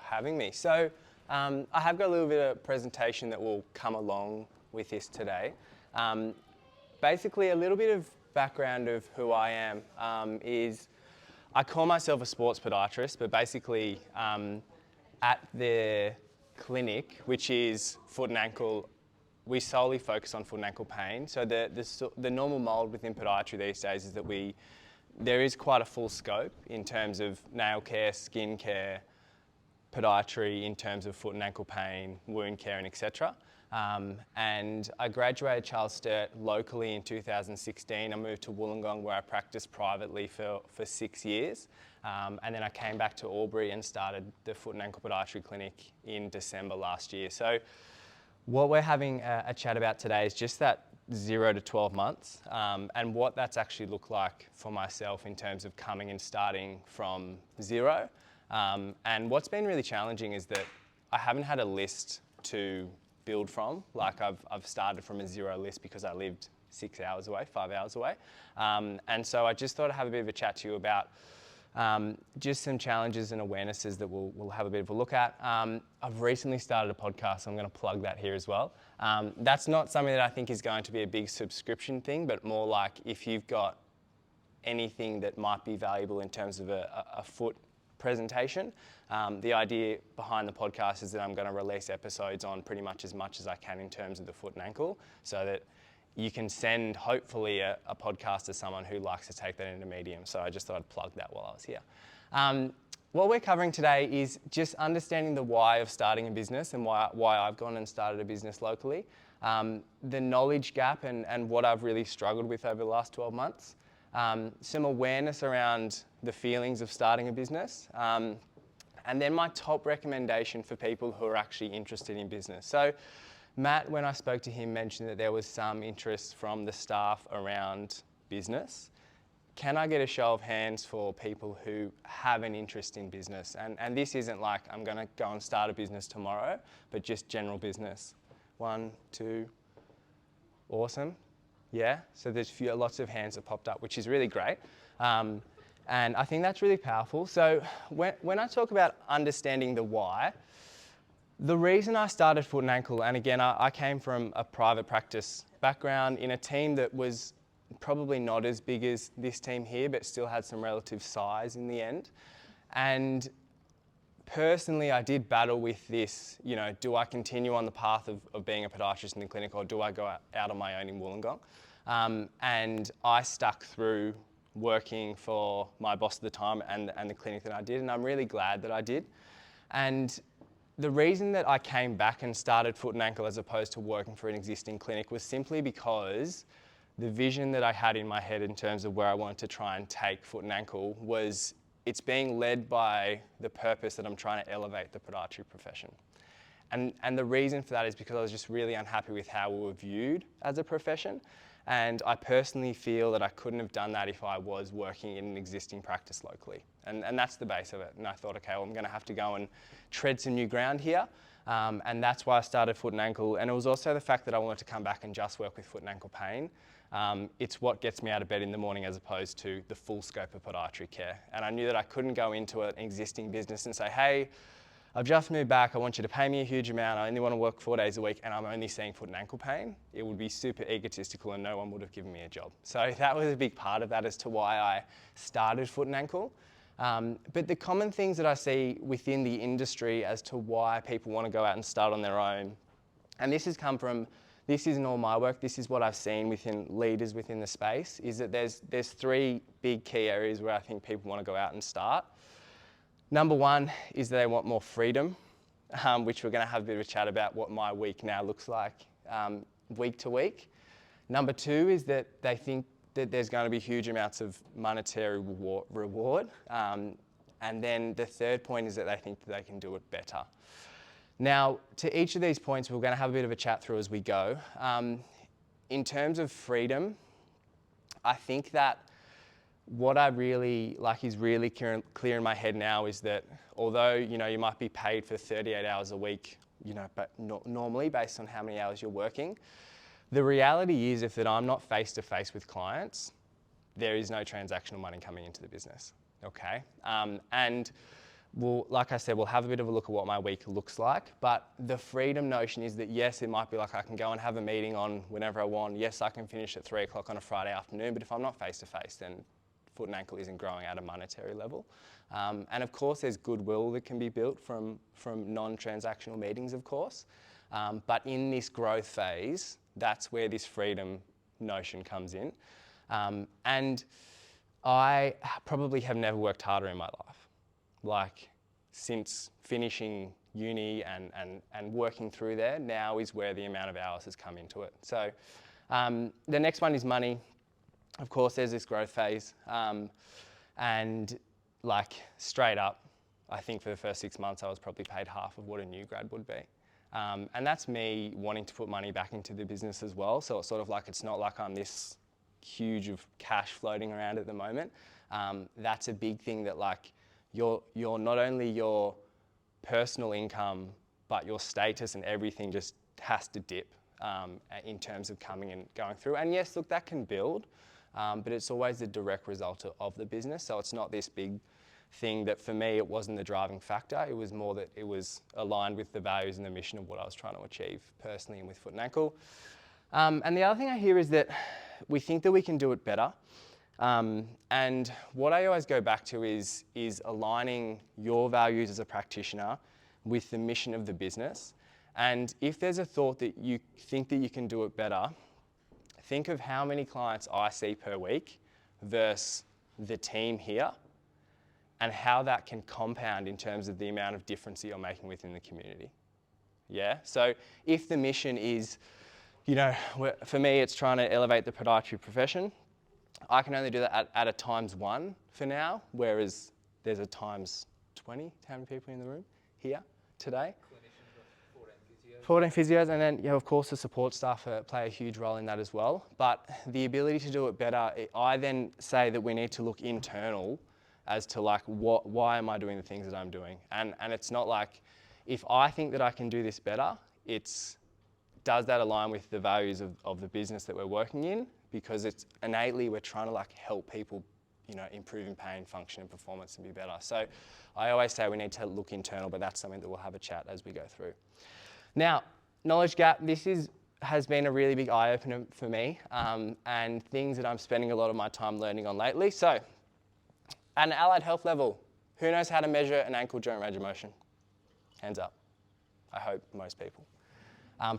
having me. So I have got a little bit of presentation that will come along with this today. Basically, a little bit of background of who I am is I call myself a sports podiatrist, but basically at the clinic, which is foot and ankle, we solely focus on foot and ankle pain. So the normal mould within podiatry these days is that there is quite a full scope in terms of nail care, skin care, podiatry in terms of foot and ankle pain, wound care and etc. And I graduated Charles Sturt locally in 2016. I moved to Wollongong where I practiced privately for 6 years. And then I came back to Albury and started the Foot and Ankle Podiatry Clinic in December last year. So what we're having a chat about today is just that 0 to 12 months and what that's actually looked like for myself in terms of coming and starting from zero. And what's been really challenging is that I haven't had a list to build from. Like I've started from a zero list because I lived 5 hours away. And so I just thought I'd have a bit of a chat to you about just some challenges and awarenesses that we'll have a bit of a look at. I've recently started a podcast, so I'm going to plug that here as well. That's not something that I think is going to be a big subscription thing, but more like if you've got anything that might be valuable in terms of a foot presentation. The idea behind the podcast is that I'm going to release episodes on pretty much as I can in terms of the foot and ankle, so that you can send, hopefully, a podcast to someone who likes to take that into medium. So I just thought I'd plug that while I was here. What we're covering today is just understanding the why of starting a business and why I've gone and started a business locally, the knowledge gap and what I've really struggled with over the last 12 months, some awareness around the feelings of starting a business, and then my top recommendation for people who are actually interested in business. So Matt, when I spoke to him, mentioned that there was some interest from the staff around business. Can I get a show of hands for people who have an interest in business? And this isn't like I'm going to go and start a business tomorrow, but just general business. 1, 2, awesome. Yeah, so there's lots of hands that popped up, which is really great. And I think that's really powerful. So when I talk about understanding the why, the reason I started Foot and Ankle, and again, I came from a private practice background in a team that was probably not as big as this team here, but still had some relative size in the end. And personally, I did battle with this, do I continue on the path of being a podiatrist in the clinic, or do I go out on my own in Wollongong? And I stuck through working for my boss at the time and the clinic that I did, and I'm really glad that I did. And the reason that I came back and started Foot and Ankle as opposed to working for an existing clinic was simply because the vision that I had in my head in terms of where I wanted to try and take Foot and Ankle was it's being led by the purpose that I'm trying to elevate the podiatry profession. And the reason for that is because I was just really unhappy with how we were viewed as a profession. And I personally feel that I couldn't have done that if I was working in an existing practice locally. And that's the base of it. And I thought, okay, well, I'm going to have to go and tread some new ground here. And that's why I started Foot and Ankle. And it was also the fact that I wanted to come back and just work with foot and ankle pain. It's what gets me out of bed in the morning as opposed to the full scope of podiatry care. And I knew that I couldn't go into an existing business and say, hey, I've just moved back, I want you to pay me a huge amount, I only want to work 4 days a week and I'm only seeing foot and ankle pain. It would be super egotistical and no one would have given me a job. So that was a big part of that as to why I started Foot and Ankle. But the common things that I see within the industry as to why people want to go out and start on their own, and this isn't all my work, this is what I've seen within leaders within the space, is that there's 3 big key areas where I think people want to go out and start. Number 1 is that they want more freedom, which we're going to have a bit of a chat about what my week now looks like week to week. Number 2 is that they think that there's going to be huge amounts of monetary reward. And then the third point is that they think that they can do it better. Now, to each of these points, we're going to have a bit of a chat through as we go. In terms of freedom, I think that what I really like is really clear in my head now is that although, you might be paid for 38 hours a week, but normally based on how many hours you're working, the reality is if that I'm not face to face with clients, there is no transactional money coming into the business, okay? And like I said, we'll have a bit of a look at what my week looks like, but the freedom notion is that yes, it might be like I can go and have a meeting on whenever I want. Yes, I can finish at 3 o'clock on a Friday afternoon, but if I'm not face-to-face, then foot and ankle isn't growing at a monetary level. And of course, there's goodwill that can be built from non-transactional meetings, of course. But in this growth phase, that's where this freedom notion comes in. And I probably have never worked harder in my life. Like, since finishing uni and working through there, now is where the amount of hours has come into it. So the next one is money. Of course, there's this growth phase. And like, straight up, I think for the first 6 months, I was probably paid half of what a new grad would be. And that's me wanting to put money back into the business as well. So it's sort of like, it's not like I'm this huge of cash floating around at the moment. That's a big thing that, like, you're not only your personal income, but your status and everything just has to dip in terms of coming and going through. And yes, look, that can build, but it's always the direct result of the business. So it's not this big thing that, for me, it wasn't the driving factor. It was more that it was aligned with the values and the mission of what I was trying to achieve personally and with foot and ankle. And the other thing I hear is that we think that we can do it better. And what I always go back to is aligning your values as a practitioner with the mission of the business. And if there's a thought that you think that you can do it better, think of how many clients I see per week versus the team here, and how that can compound in terms of the amount of difference that you're making within the community. Yeah, so if the mission is, for me, it's trying to elevate the podiatry profession, I can only do that at a ×1 for now, whereas there's a ×20. How many people in the room here today? 14 physios, and then, of course, the support staff play a huge role in that as well. But the ability to do it better, I then say that we need to look internal as to, like, why am I doing the things that I'm doing? And it's not like, if I think that I can do this better, does that align with the values of the business that we're working in? Because it's innately, we're trying to, like, help people, improve in pain, function and performance and be better. So I always say we need to look internal, but that's something that we'll have a chat as we go through. Now, knowledge gap, this has been a really big eye-opener for me, and things that I'm spending a lot of my time learning on lately. So, at an allied health level, who knows how to measure an ankle joint range of motion? Hands up. I hope most people.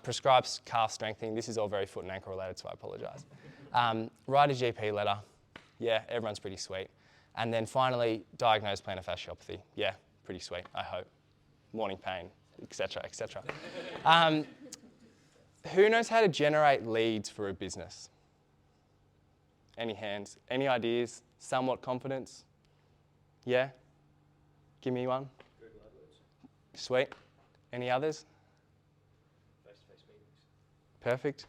Prescribes calf strengthening. This is all very foot and ankle related, so I apologise. Write a GP letter. Yeah, everyone's pretty sweet. And then finally, diagnose plantar fasciopathy. Yeah, pretty sweet, I hope. Morning pain, etc., etc. Who knows how to generate leads for a business? Any hands? Any ideas? Somewhat confidence? Yeah? Give me one. Google AdWords. Sweet. Any others? Face-to-face meetings. Perfect.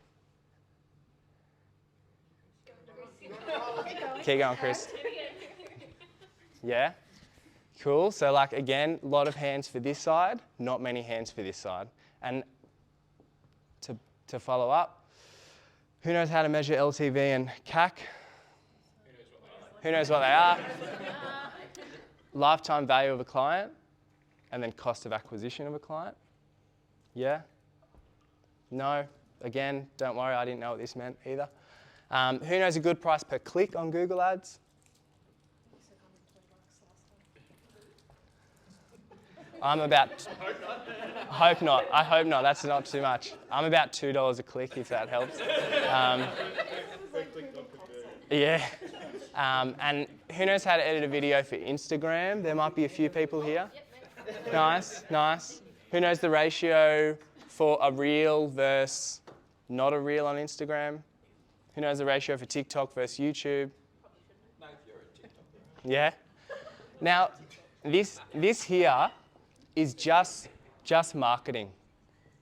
Keep going, Chris. Yeah? Cool. So, like, again, a lot of hands for this side, not many hands for this side. And to follow up, who knows how to measure LTV and CAC? Who knows what they are? Lifetime value of a client, and then cost of acquisition of a client. Yeah? No? Again, don't worry, I didn't know what this meant either. Who knows a good price per click on Google Ads? I'm about... Hope not. I hope not. That's not too much. I'm about $2 a click, if that helps. Yeah. And who knows how to edit a video for Instagram? There might be a few people here. Nice, nice. Who knows the ratio for a reel versus not a reel on Instagram? Who knows the ratio for TikTok versus YouTube? Yeah. Now, this here is just marketing.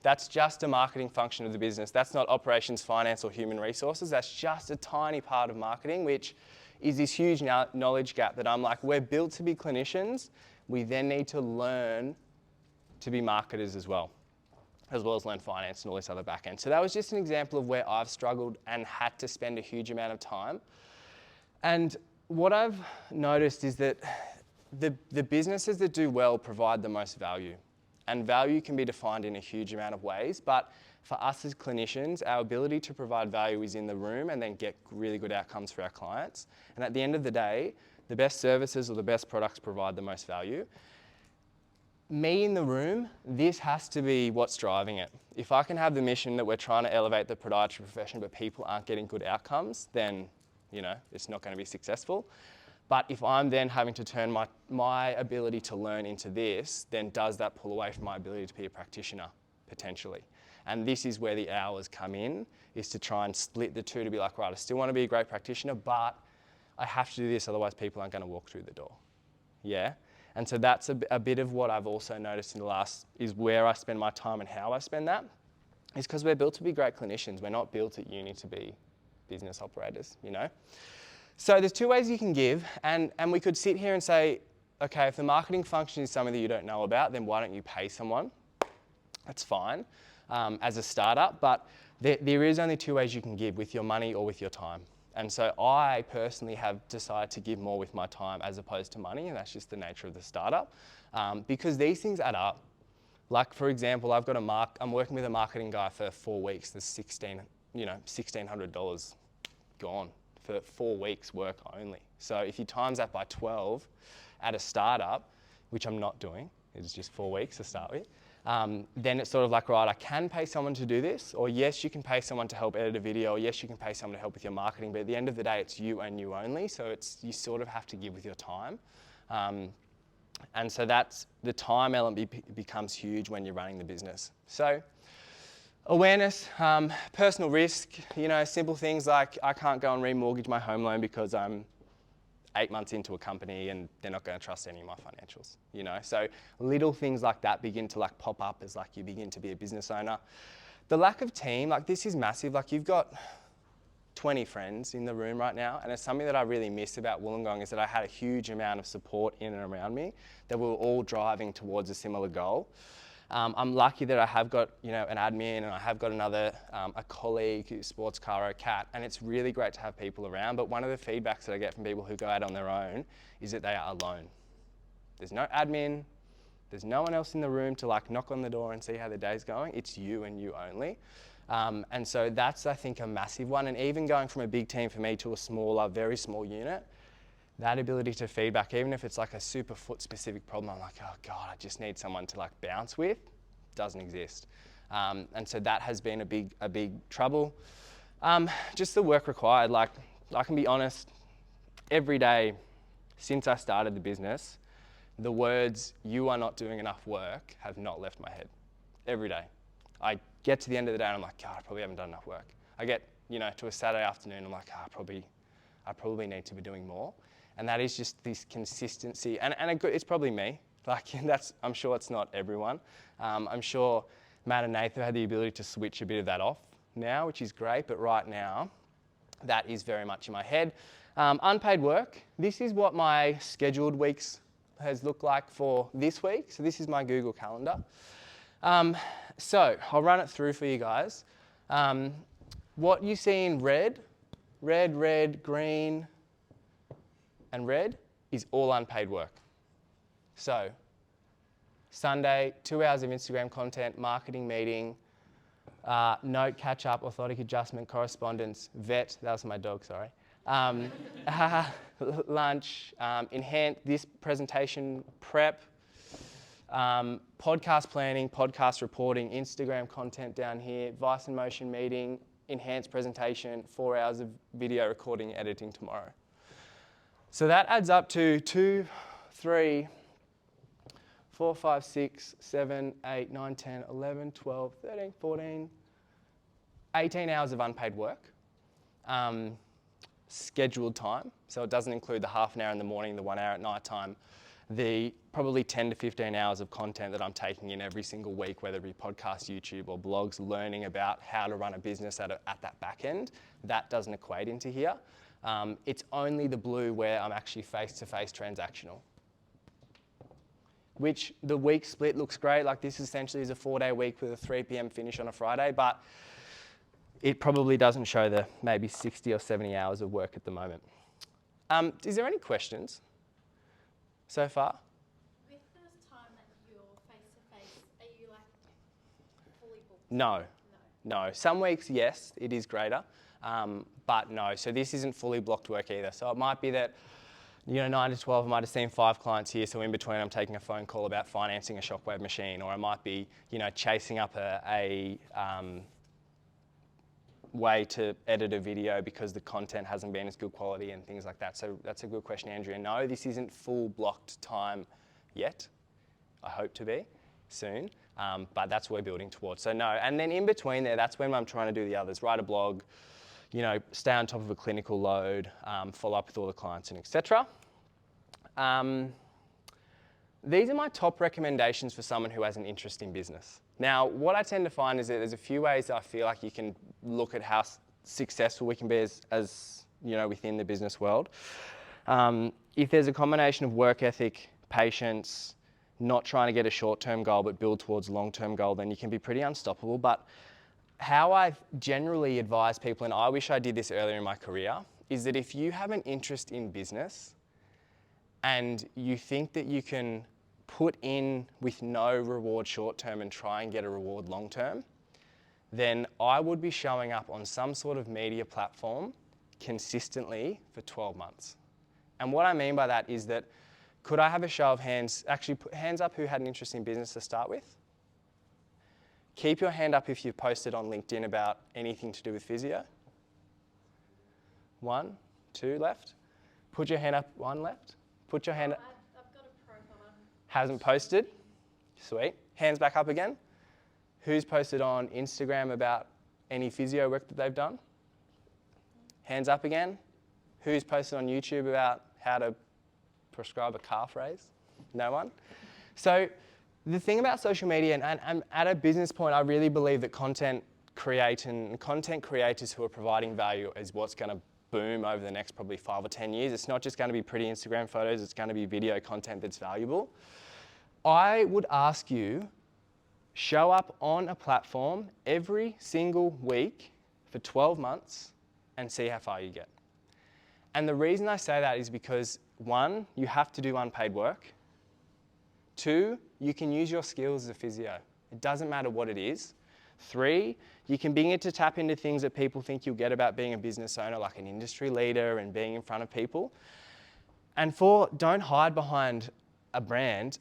That's just a marketing function of the business. That's not operations, finance, or human resources. That's just a tiny part of marketing, which is this huge knowledge gap that I'm like, we're built to be clinicians. We then need to learn to be marketers as well as learn finance and all this other back end. So that was just an example of where I've struggled and had to spend a huge amount of time. And what I've noticed is that the businesses that do well provide the most value. And value can be defined in a huge amount of ways, but for us as clinicians, our ability to provide value is in the room and then get really good outcomes for our clients. And at the end of the day, the best services or the best products provide the most value. Me in the room, this has to be what's driving it. If I can have the mission that we're trying to elevate the podiatry profession, but people aren't getting good outcomes, then, it's not going to be successful. But if I'm then having to turn my ability to learn into this, then does that pull away from my ability to be a practitioner, potentially? And this is where the hours come in, is to try and split the two to be like, right, I still want to be a great practitioner, but I have to do this, otherwise people aren't going to walk through the door. Yeah? And so that's a bit of what I've also noticed in the last, is where I spend my time and how I spend that, is because we're built to be great clinicians. We're not built at uni to be business operators, So there's two ways you can give, and we could sit here and say, okay, if the marketing function is something that you don't know about, then why don't you pay someone? That's fine as a startup, but there is only two ways you can give, with your money or with your time. And so I personally have decided to give more with my time as opposed to money, and that's just the nature of the startup, because these things add up. Like, for example, I'm working with a marketing guy for 4 weeks. There's $1,600 gone for 4 weeks work only. So if you times that by 12 at a startup, which I'm not doing, it's just 4 weeks to start with, then it's sort of like, right, I can pay someone to do this, or yes, you can pay someone to help edit a video, or yes, you can pay someone to help with your marketing, but at the end of the day, it's you and you only, so you sort of have to give with your time. And so that's, the time element becomes huge when you're running the business. So awareness, personal risk, simple things like I can't go and remortgage my home loan because I'm 8 months into a company and they're not going to trust any of my financials, So little things like that begin to pop up as you begin to be a business owner. The lack of team, this is massive. You've got 20 friends in the room right now, and it's something that I really miss about Wollongong, is that I had a huge amount of support in and around me, that we were all driving towards a similar goal. I'm lucky that I have got, an admin, and I have got another, a colleague who's sports chiro, Kat, and it's really great to have people around. But one of the feedbacks that I get from people who go out on their own is that they are alone. There's no admin, there's no one else in the room to knock on the door and see how the day's going. It's you and you only. And so that's, I think, a massive one. And even going from a big team for me to a smaller, very small unit, that ability to feedback, even if it's a super foot specific problem, I'm oh God, I just need someone to bounce with, doesn't exist. And so that has been a big trouble. Just the work required, I can be honest, every day since I started the business, the words, "you are not doing enough work," have not left my head. Every day. I get to the end of the day and I'm God, I probably haven't done enough work. I get, to a Saturday afternoon, I'm I probably need to be doing more. And that is just this consistency, and it's probably me. I'm sure it's not everyone. I'm sure Matt and Nathan had the ability to switch a bit of that off now, which is great. But right now, that is very much in my head. Unpaid work. This is what my scheduled weeks has looked like for this week. So this is my Google Calendar. So I'll run it through for you guys. What you see in red, green, and red is all unpaid work. So Sunday, 2 hours of Instagram content, marketing meeting, note, catch up, orthotic adjustment, correspondence, vet, that was my dog, sorry. Lunch, enhance this presentation prep, podcast planning, podcast reporting, Instagram content down here, Vice and Motion meeting, enhanced presentation, 4 hours of video recording, editing tomorrow. So that adds up to 2, 3, 4, 5, 6, 7, 8, 9, 10, 11, 12, 13, 14, 18 hours of unpaid work. Scheduled time, so it doesn't include the half an hour in the morning, the 1 hour at night time, the probably 10 to 15 hours of content that I'm taking in every single week, whether it be podcast, YouTube, or blogs, learning about how to run a business at that back end. That doesn't equate into here. It's only the blue where I'm actually face-to-face transactional, which the week split looks great. This essentially is a 4-day week with a 3 p.m. finish on a Friday, but it probably doesn't show the maybe 60 or 70 hours of work at the moment. Is there any questions? so far. With the time that you're face-to-face, are you like fully booked? No. Some weeks, yes, it is greater, but no. So this isn't fully blocked work either. So it might be that, 9 to 12, I might have seen 5 clients here. So in between, I'm taking a phone call about financing a shockwave machine, or I might be, chasing up a way to edit a video because the content hasn't been as good quality and things like that. So that's a good question, Andrea. No, this isn't full blocked time yet. I hope to be soon, but that's what we're building towards. So no, and then in between there, that's when I'm trying to do the others, write a blog, stay on top of a clinical load, follow up with all the clients and etc. These are my top recommendations for someone who has an interest in business. Now, what I tend to find is that there's a few ways that I feel like you can look at how successful we can be as within the business world. If there's a combination of work ethic, patience, not trying to get a short-term goal but build towards a long-term goal, then you can be pretty unstoppable. But how I generally advise people, and I wish I did this earlier in my career, is that if you have an interest in business and you think that you can put in with no reward short-term and try and get a reward long-term, then I would be showing up on some sort of media platform consistently for 12 months. And what I mean by that is that, could I have a show of hands, actually put hands up who had an interest in business to start with? Keep your hand up if you've posted on LinkedIn about anything to do with physio. 1, 2 left. Put your hand up, 1 left. Put your hand up. I've got a profile. Hasn't posted? Sweet. Hands back up again. Who's posted on Instagram about any physio work that they've done? Hands up again. Who's posted on YouTube about how to prescribe a calf raise? No one? So the thing about social media, and at a business point, I really believe that content creators who are providing value is what's going to boom over the next probably 5 or 10 years. It's not just going to be pretty Instagram photos, it's going to be video content that's valuable. I would ask you, show up on a platform every single week for 12 months and see how far you get. And the reason I say that is because 1, you have to do unpaid work. 2, you can use your skills as a physio. It doesn't matter what it is. 3, you can begin to tap into things that people think you'll get about being a business owner, like an industry leader and being in front of people. And 4, don't hide behind a brand.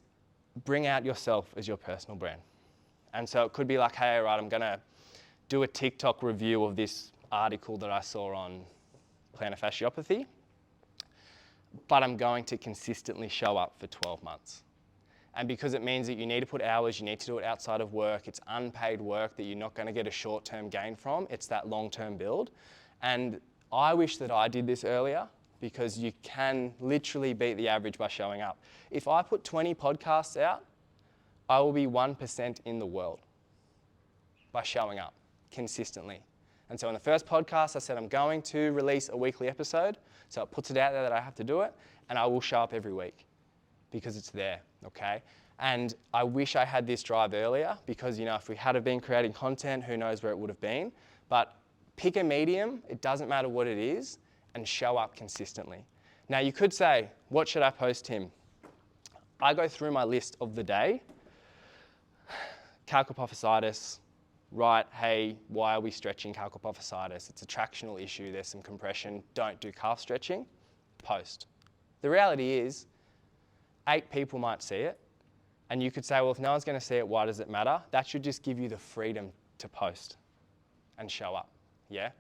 Bring out yourself as your personal brand. And so it could be like, hey, all right, I'm going to do a TikTok review of this article that I saw on plantar fasciopathy, but I'm going to consistently show up for 12 months. And because it means that you need to put hours, you need to do it outside of work, it's unpaid work that you're not going to get a short-term gain from, it's that long-term build. And I wish that I did this earlier, because you can literally beat the average by showing up. If I put 20 podcasts out, I will be 1% in the world by showing up consistently. And so in the first podcast, I said I'm going to release a weekly episode. So it puts it out there that I have to do it, and I will show up every week because it's there, okay? And I wish I had this drive earlier, because if we had have been creating content, who knows where it would have been. But pick a medium, it doesn't matter what it is, and show up consistently. Now you could say, what should I post, Tim? I go through my list of the day. Calcopophysitis, right, hey, why are we stretching calcopophysitis? It's a tractional issue, there's some compression, don't do calf stretching, post. The reality is, 8 people might see it, and you could say, well, if no one's going to see it, why does it matter? That should just give you the freedom to post and show up, yeah?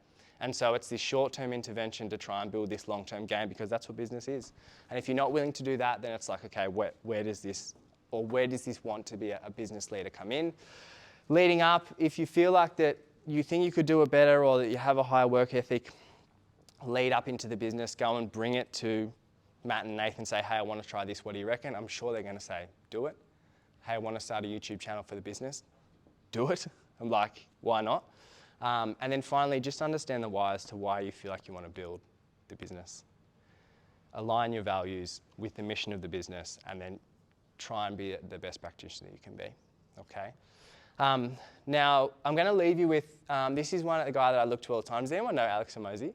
And so it's this short-term intervention to try and build this long-term gain, because that's what business is. And if you're not willing to do that, then it's like, okay, where does this want to be a business leader come in? Leading up, if you feel like that you think you could do it better, or that you have a higher work ethic, lead up into the business, go and bring it to Matt and Nathan, say, hey, I want to try this, what do you reckon? I'm sure they're going to say, do it. Hey, I want to start a YouTube channel for the business. Do it. I'm like, why not? And then finally, just understand the why as to why you feel like you want to build the business. Align your values with the mission of the business, and then try and be the best practitioner you can be, okay? Now, I'm going to leave you with, this is the guy that I look to all the time. Does anyone know Alex Hormozi?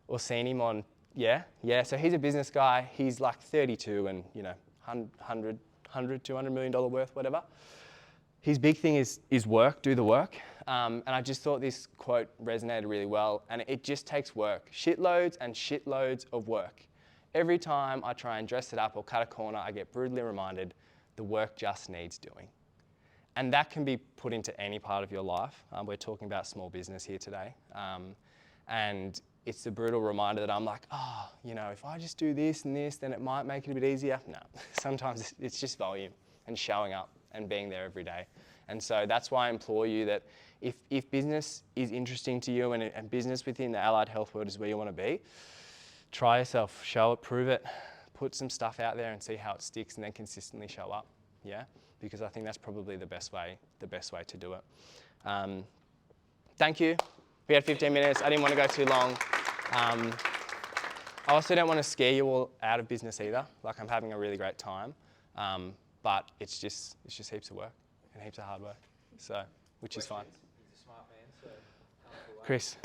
Or seen him on, yeah? So he's a business guy. He's like 32 and, $100, $200 million worth, whatever. His big thing is work, do the work. And I just thought this quote resonated really well. And it just takes work, shitloads and shitloads of work. Every time I try and dress it up or cut a corner, I get brutally reminded the work just needs doing. And that can be put into any part of your life. We're talking about small business here today. And it's the brutal reminder that I'm like, oh, you know, if I just do this and this, then it might make it a bit easier. No, sometimes it's just volume and showing up and being there every day. And so that's why I implore you that if business is interesting to you and business within the allied health world is where you want to be, try yourself, show it, prove it, put some stuff out there and see how it sticks and then consistently show up, yeah? Because I think that's probably the best way to do it. Thank you. We had 15 minutes. I didn't want to go too long. I also don't want to scare you all out of business either. Like, I'm having a really great time. But it's just heaps of work and heaps of hard work, so which is fine. He's a smart man, so Chris.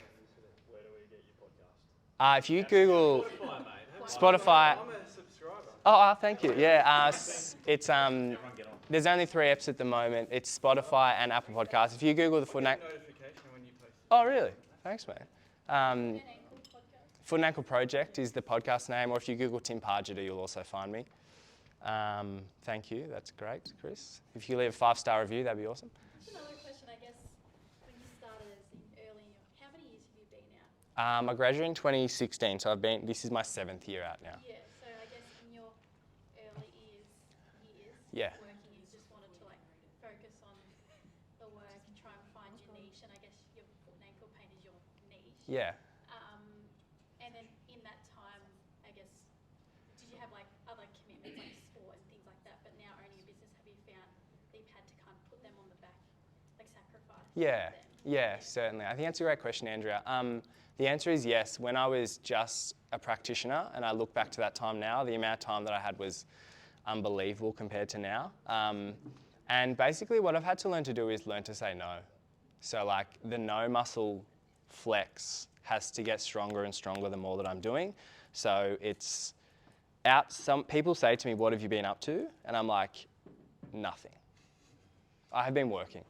Where do we get your podcast? If you Google Spotify, mate. Spotify. I'm a subscriber. Oh, thank you. Yeah, it's there's only 3 apps at the moment. It's Spotify and Apple Podcasts. If you Google the Foot Ankle. Notification when you post. Oh, really? Thanks, man. Foot Ankle Podcast. Foot Ankle Project is the podcast name, or if you Google Tim Pargeter, you'll also find me. Thank you, that's great, Chris. If you leave a 5-star review, that'd be awesome. Just another question, I guess, when you started as early in your, how many years have you been out? I graduated in 2016, so this is my 7th year out now. Yeah, so I guess in your early years, Yeah. working, you just wanted to like focus on the work and try and find your niche, and I guess your foot and ankle pain is your niche. Yeah. And then in that time, I guess, did you have like other commitments like sport and things like that, but now owning a business, have you found that you've had to kind of put them on the back, like sacrifice Yeah, them? yeah, certainly. I think that's a great question, Andrea. The answer is yes. When I was just a practitioner, and I look back to that time now, the amount of time that I had was unbelievable compared to now. And basically what I've had to learn to do is learn to say no. So like the no muscle flex has to get stronger and stronger the more that I'm doing. So it's out. Some people say to me, what have you been up to? And I'm like, nothing. I have been working.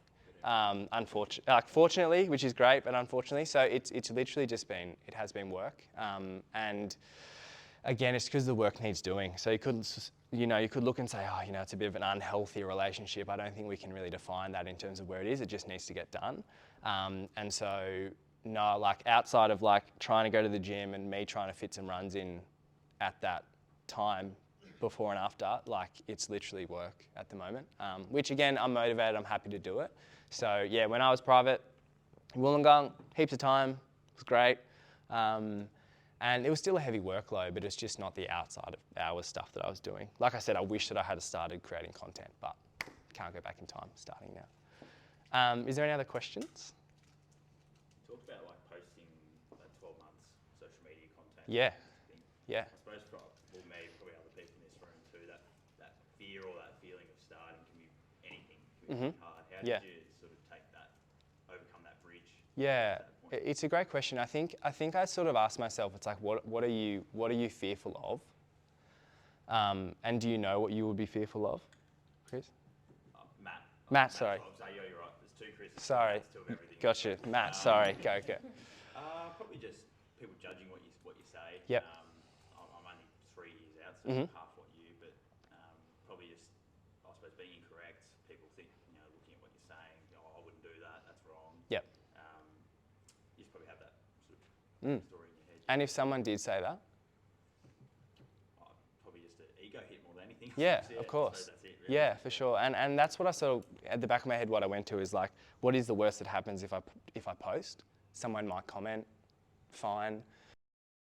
Fortunately, which is great, but unfortunately, so it's literally just been, it has been work. And again, it's because the work needs doing. So you could look and say, oh, it's a bit of an unhealthy relationship. I don't think we can really define that in terms of where it is. It just needs to get done. And so, no, like outside of like trying to go to the gym and me trying to fit some runs in at that time, before and after, like it's literally work at the moment, which again, I'm motivated, I'm happy to do it. So yeah, when I was private, Wollongong, heaps of time, it was great. And it was still a heavy workload, but it's just not the outside of hours stuff that I was doing. Like I said, I wish that I had started creating content, but can't go back in time, starting now. Is there any other questions? Talked about like posting that 12 months social media content. Yeah, Thing. yeah. I suppose for me, probably other people in this room too, that fear or that feeling of starting can be anything, can be really hard. How Yeah. did you sort of overcome that bridge? Yeah, to that point? it's a great question. I think I sort of asked myself, it's like, what are you fearful of? And do you know what you would be fearful of, Chris? Matt, sorry. You're right. There's 2 Chris's. Sorry, Two of everything. gotcha. Matt, sorry. Go. Probably just people judging what you say. Yep. I'm only 3 years out, so half what you, but probably just, I suppose, being incorrect. People think, looking at what you're saying, I wouldn't do that, that's wrong. Yep. You just probably have that sort of story in your head. And if someone did say that? Probably just an ego hit more than anything. Yeah, So, of course. So that's it, really. Yeah, for sure. And that's what I sort of, at the back of my head, what I went to is like, what is the worst that happens if I post? Someone might comment, fine.